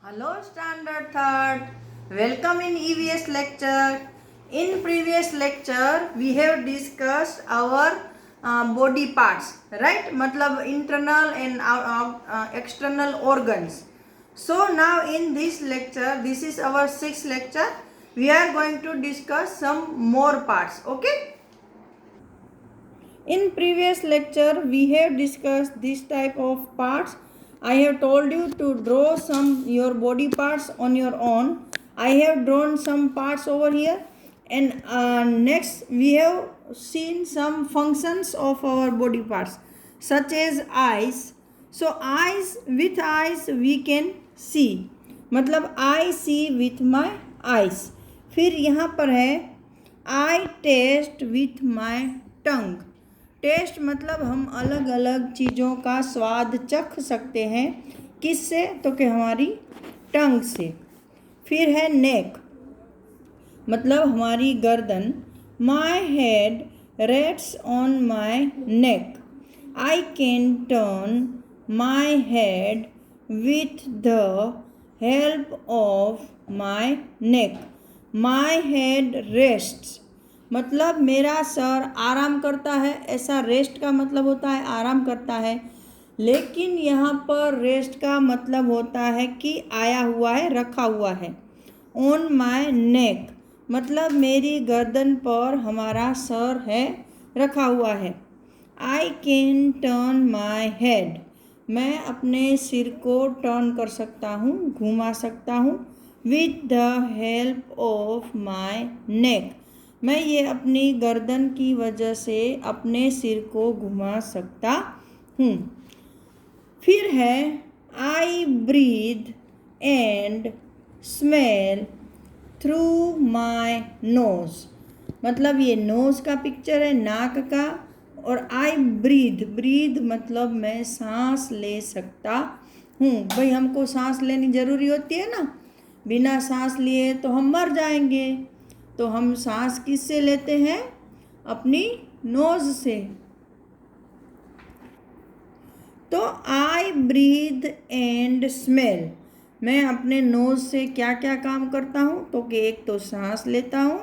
Hello, Standard Third. Welcome in EVS lecture. In previous lecture, we have discussed our body parts, right? मतलब internal and external organs. So now in this lecture, this is our sixth lecture. We are going to discuss some more parts. Okay? In previous lecture, we have discussed this type of parts. I have told you to draw some your body parts on your own. I have drawn some parts over here, and next we have seen some functions of our body parts, such as eyes. So eyes we can see. मतलब I see with my eyes. फिर यहाँ पर है I taste with my tongue. Taste मतलब हम अलग अलग चीज़ों का स्वाद चख सकते हैं। किससे? तो कि हमारी टंग से। फिर है नेक, मतलब हमारी गर्दन। My head rest on my neck. I can turn my head with the help of my neck. My head rests, मतलब मेरा सर आराम करता है। ऐसा रेस्ट का मतलब होता है आराम करता है, लेकिन यहाँ पर रेस्ट का मतलब होता है कि आया हुआ है, रखा हुआ है। ऑन माई नेक मतलब मेरी गर्दन पर हमारा सर है, रखा हुआ है। आई कैन टर्न माई हेड, मैं अपने सिर को टर्न कर सकता हूँ, घुमा सकता हूँ। With the help of my neck, मैं ये अपनी गर्दन की वजह से अपने सिर को घुमा सकता हूँ। फिर है I breathe and smell through my nose, मतलब ये नोज का पिक्चर है, नाक का। और आई ब्रीथ मतलब मैं सांस ले सकता हूँ। भाई हमको सांस लेनी ज़रूरी होती है ना, बिना सांस लिए तो हम मर जाएंगे। तो हम सांस किससे लेते हैं? अपनी नोज से। तो आई ब्रीथ एंड स्मेल, मैं अपने नोज से क्या क्या काम करता हूँ? तो कि एक तो सांस लेता हूँ,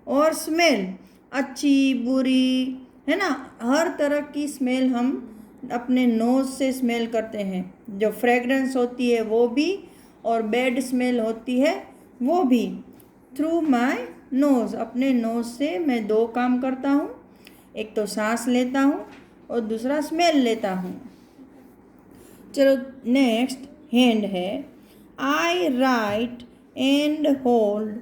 और स्मेल अच्छी बुरी है ना, हर तरह की स्मेल हम अपने नोज से स्मेल करते हैं। जो फ्रेगरेंस होती है वो भी, और बैड स्मेल होती है वो भी। थ्रू माई नोज़, अपने नोज़ से मैं दो काम करता हूँ, एक तो सांस लेता हूँ और दूसरा स्मेल लेता हूँ। चलो नेक्स्ट हैंड है। I write and hold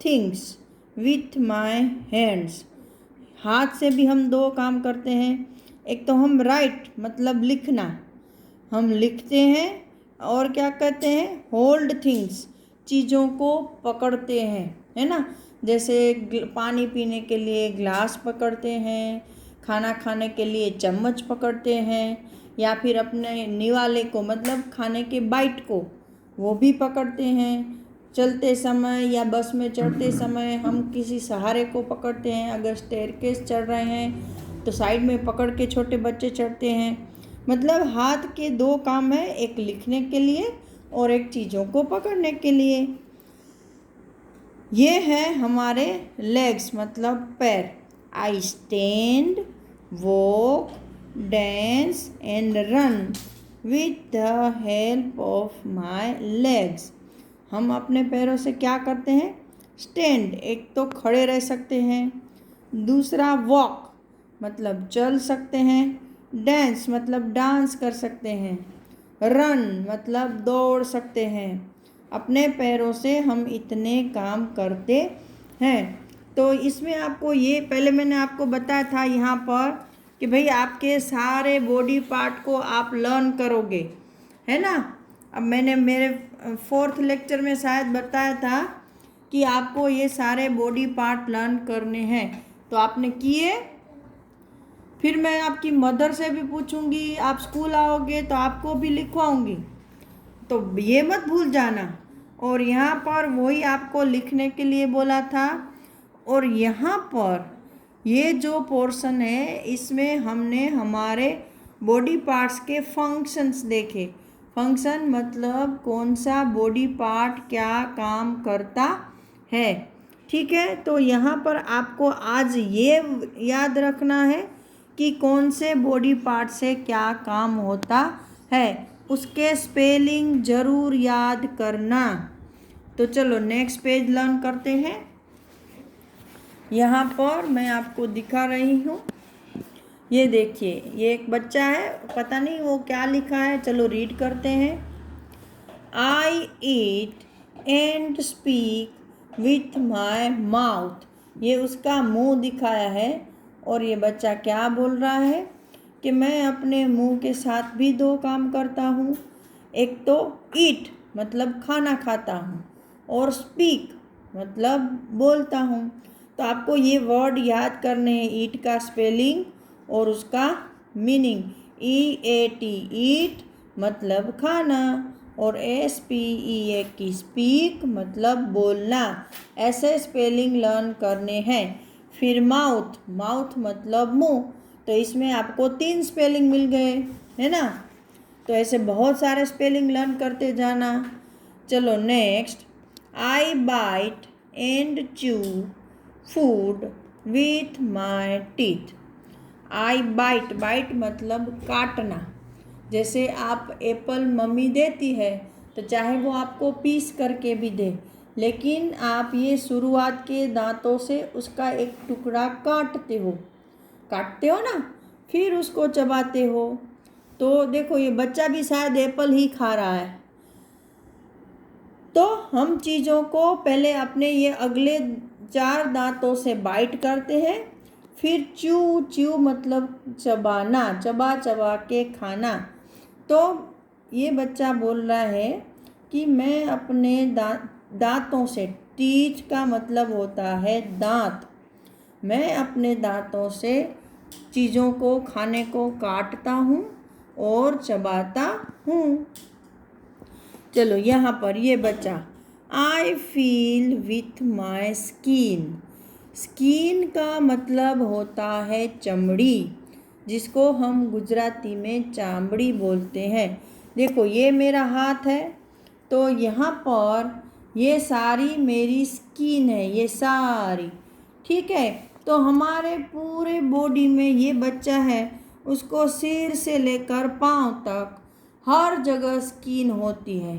things with my hands, हाथ से भी हम दो काम करते हैं। एक तो हम राइट मतलब लिखना, हम लिखते हैं, और क्या कहते हैं? होल्ड थिंग्स, चीज़ों को पकड़ते हैं, है ना। जैसे पानी पीने के लिए ग्लास पकड़ते हैं, खाना खाने के लिए चम्मच पकड़ते हैं, या फिर अपने निवाले को मतलब खाने के बाइट को वो भी पकड़ते हैं। चलते समय या बस में चढ़ते समय हम किसी सहारे को पकड़ते हैं। अगर स्टेयरकेस चढ़ रहे हैं तो साइड में पकड़ के छोटे बच्चे चढ़ते हैं। मतलब हाथ के दो काम है, एक लिखने के लिए और एक चीज़ों को पकड़ने के लिए। ये है हमारे लेग्स मतलब पैर। I stand, walk, dance and run with the help of my legs. हम अपने पैरों से क्या करते हैं? स्टैंड, एक तो खड़े रह सकते हैं, दूसरा वॉक मतलब चल सकते हैं, डांस मतलब डांस कर सकते हैं, रन मतलब दौड़ सकते हैं। अपने पैरों से हम इतने काम करते हैं। तो इसमें आपको ये पहले मैंने आपको बताया था यहाँ पर कि भाई आपके सारे बॉडी पार्ट को आप लर्न करोगे, है ना। अब मैंने मेरे फोर्थ लेक्चर में शायद बताया था कि आपको ये सारे बॉडी पार्ट लर्न करने हैं, तो आपने किए। फिर मैं आपकी मदर से भी पूछूंगी, आप स्कूल आओगे तो आपको भी लिखवाऊंगी, तो ये मत भूल जाना। और यहाँ पर वही आपको लिखने के लिए बोला था। और यहाँ पर ये जो पोर्शन है इसमें हमने हमारे बॉडी पार्ट्स के फंक्शंस देखे। फंक्शन मतलब कौन सा बॉडी पार्ट क्या काम करता है। ठीक है, तो यहाँ पर आपको आज ये याद रखना है कि कौन से बॉडी पार्ट से क्या काम होता है, उसके स्पेलिंग ज़रूर याद करना। तो चलो नेक्स्ट पेज लर्न करते हैं। यहाँ पर मैं आपको दिखा रही हूँ, ये देखिए, ये एक बच्चा है, पता नहीं वो क्या लिखा है, चलो रीड करते हैं। I eat and speak with my mouth. ये उसका मुंह दिखाया है और ये बच्चा क्या बोल रहा है कि मैं अपने मुंह के साथ भी दो काम करता हूँ। एक तो ईट मतलब खाना खाता हूँ और स्पीक मतलब बोलता हूँ। तो आपको ये वर्ड याद करने हैं, ईट का स्पेलिंग और उसका मीनिंग। EAT ईट मतलब खाना और SPEAK की स्पीक मतलब बोलना। ऐसे स्पेलिंग लर्न करने हैं। फिर माउथ, माउथ मतलब मुंह, तो इसमें आपको 3 स्पेलिंग मिल गए, है ना। तो ऐसे बहुत सारे स्पेलिंग लर्न करते जाना। चलो next, I bite and chew food with my teeth. I bite, bite मतलब काटना। जैसे आप एप्पल मम्मी देती है तो चाहे वो आपको पीस करके भी दे, लेकिन आप ये शुरुआत के दांतों से उसका एक टुकड़ा काटते हो ना, फिर उसको चबाते हो। तो देखो ये बच्चा भी शायद एप्पल ही खा रहा है। तो हम चीज़ों को पहले अपने ये अगले 4 दांतों से बाइट करते हैं, फिर च्यू, च्यू मतलब चबाना, चबा चबा के खाना। तो ये बच्चा बोल रहा है कि मैं अपने दांतों से, टीथ का मतलब होता है दांत, मैं अपने दांतों से चीज़ों को, खाने को काटता हूँ और चबाता हूँ। चलो यहाँ पर ये बच्चा, I feel with my skin. Skin का मतलब होता है चमड़ी, जिसको हम गुजराती में चामड़ी बोलते हैं। देखो ये मेरा हाथ है, तो यहाँ पर ये सारी मेरी स्किन है, ये सारी, ठीक है। तो हमारे पूरे बॉडी में ये बच्चा है, उसको सिर से लेकर पाँव तक हर जगह स्किन होती है,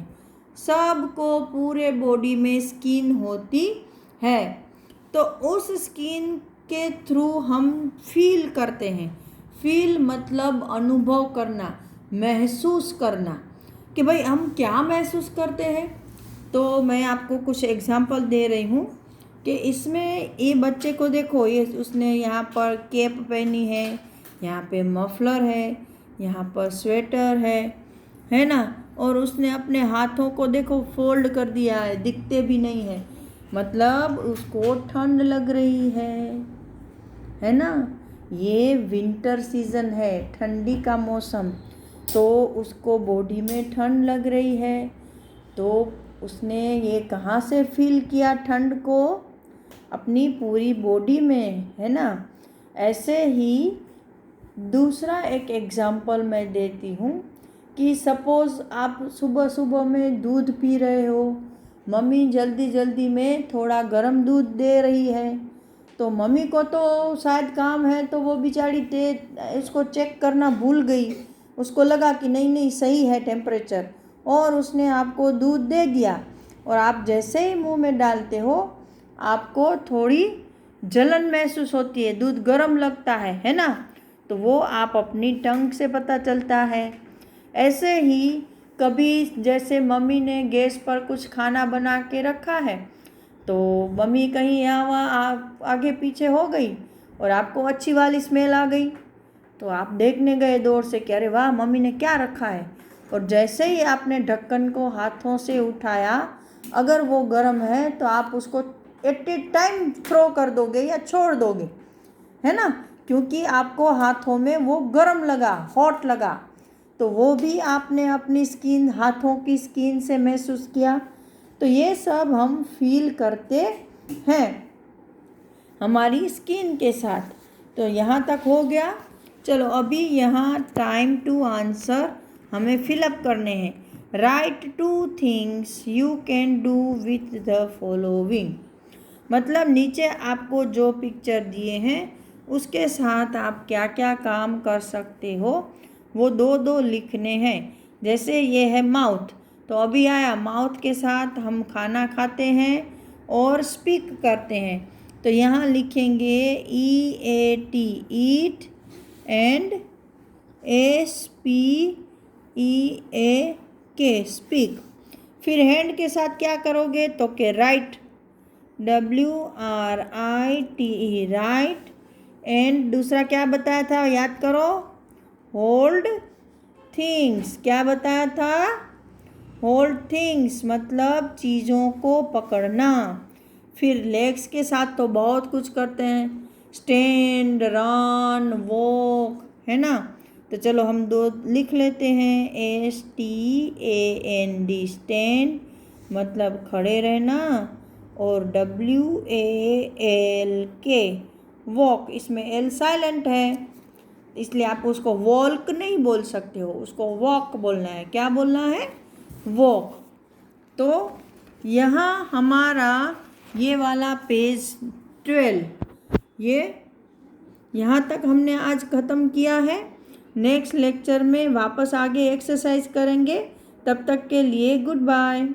सबको पूरे बॉडी में स्किन होती है। तो उस स्किन के थ्रू हम फील करते हैं। फील मतलब अनुभव करना, महसूस करना, कि भाई हम क्या महसूस करते हैं। तो मैं आपको कुछ एग्जांपल दे रही हूँ कि इसमें ये बच्चे को देखो, ये उसने यहाँ पर कैप पहनी है, यहाँ पे मफलर है, यहाँ पर स्वेटर है ना, और उसने अपने हाथों को देखो फोल्ड कर दिया है, दिखते भी नहीं है, मतलब उसको ठंड लग रही है ना। ये विंटर सीज़न है, ठंडी का मौसम, तो उसको बॉडी में ठंड लग रही है। तो उसने ये कहाँ से फील किया ठंड को? अपनी पूरी बॉडी में, है ना। ऐसे ही दूसरा एक एग्जाम्पल मैं देती हूँ कि सपोज़ आप सुबह सुबह में दूध पी रहे हो, मम्मी जल्दी जल्दी में थोड़ा गर्म दूध दे रही है, तो मम्मी को तो शायद काम है, तो वो बेचारी इसको चेक करना भूल गई। उसको लगा कि नहीं नहीं सही है टेम्परेचर, और उसने आपको दूध दे दिया, और आप जैसे ही मुंह में डालते हो आपको थोड़ी जलन महसूस होती है, दूध गर्म लगता है ना। तो वो आप अपनी टंग से पता चलता है। ऐसे ही कभी जैसे मम्मी ने गैस पर कुछ खाना बना के रखा है, तो मम्मी कहीं यहाँ वहाँ आगे पीछे हो गई और आपको अच्छी वाली स्मेल आ गई, तो आप देखने गए दौड़ से कि अरे वाह मम्मी ने क्या रखा है। और जैसे ही आपने ढक्कन को हाथों से उठाया, अगर वो गर्म है तो आप उसको एट ए टाइम थ्रो कर दोगे या छोड़ दोगे, है ना, क्योंकि आपको हाथों में वो गर्म लगा, हॉट लगा। तो वो भी आपने अपनी स्किन, हाथों की स्किन से महसूस किया। तो ये सब हम फील करते हैं हमारी स्किन के साथ। तो यहाँ तक हो गया। चलो अभी यहाँ टाइम टू आंसर हमें फिलअप करने हैं। Right 2 things you can do with the following. मतलब नीचे आपको जो पिक्चर दिए हैं उसके साथ आप क्या क्या काम कर सकते हो वो दो दो लिखने हैं। जैसे ये है माउथ, तो अभी आया माउथ के साथ हम खाना खाते हैं और स्पीक करते हैं, तो यहाँ लिखेंगे EAT eat and SPEAK speak. फिर हैंड के साथ क्या करोगे तो के राइट WRITE राइट। एंड दूसरा क्या बताया था याद करो, होल्ड थिंग्स। क्या बताया था, होल्ड थिंग्स मतलब चीज़ों को पकड़ना। फिर लेग्स के साथ तो बहुत कुछ करते हैं, स्टैंड, रन, वॉक, है ना। तो चलो हम दो लिख लेते हैं, STAND स्टैंड मतलब खड़े रहना, और WALK वॉक, इसमें L साइलेंट है इसलिए आप उसको वॉल्क नहीं बोल सकते हो, उसको वॉक बोलना है। क्या बोलना है, वॉक। तो यहाँ हमारा ये वाला पेज 12 ये यहाँ तक हमने आज ख़त्म किया है। नेक्स्ट लेक्चर में वापस आगे एक्सरसाइज करेंगे। तब तक के लिए गुड बाय।